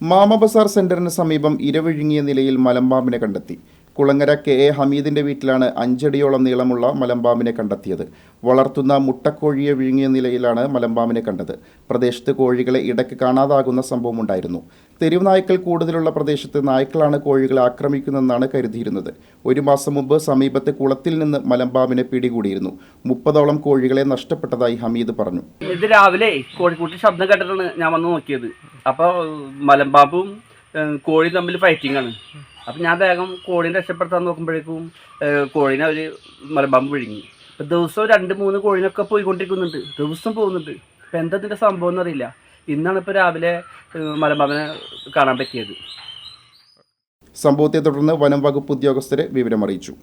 Mama Bazar സെന്ററിന് സമീപം ഇരവിഴുങ്ങിയ നിലയിൽ മലമ്പാമ്പിനെ കണ്ടെത്തി. കുളങ്ങര KA ഹമീദിന്റെ വീട്ടിലാണ് 5 അടിയോളം നീളമുള്ള മലമ്പാമ്പിനെ കണ്ടെത്തിയത്. വളർത്തുന്ന മുട്ടക്കോഴിയെ വിഴുങ്ങിയ നിലയിലാണ് മലമ്പാമ്പിനെ കണ്ടത്. പ്രദേശത്ത് കോഴികളെ ഇടയ്ക്ക് കാണാതാകുന്ന സംഭവമുണ്ടായിരുന്നു. തെരുവ് നായ്ക്കൾ കൂടുതലുള്ള പ്രദേശത്ത് നായ്ക്കളാണ് കോഴികളെ ആക്രമിക്കുന്നതെന്നാണ് കരുതിയിരുന്നത്. 1 മാസം മുമ്പ് സമീപത്തെ കുളത്തിൽ നിന്ന് മലമ്പാമ്പിനെ പിടികൂടിയിരുന്നു. 30ഓളം കോഴികളെ നഷ്ടപ്പെട്ടതായി ഹമീദ് പറഞ്ഞു. ഇത് രാവിലെ കോഴിക്കൂട്ടി ശബ്ദം കേട്ടിട്ടാണ് ഞാൻ വന്ന് നോക്കിയത്. അപ്പോൾ മലമ്പാമ്പും കോഴി തമ്മിൽ ഫൈറ്റിംഗ് ആണ്. അപ്പം ഞാൻ വേഗം കോഴീനെ രക്ഷപ്പെടുത്താൻ നോക്കുമ്പോഴേക്കും കോഴീനെ ഒരു മലമ്പാമ്പ് വിഴുങ്ങി. ഇപ്പം ദിവസവും 2-3 കോഴീനൊക്കെ പോയിക്കൊണ്ടിരിക്കുന്നുണ്ട്, ദിവസം പോകുന്നുണ്ട്. ഇപ്പം എന്താ ഇതിൻ്റെ സംഭവം എന്നറിയില്ല. ഇന്നാണ് ഇപ്പോൾ രാവിലെ മലമ്പാമ്പിനെ കാണാൻ പറ്റിയത്. സംഭവത്തെ തുടർന്ന് വനം വകുപ്പ് ഉദ്യോഗസ്ഥരെ വിവരമറിയിച്ചു.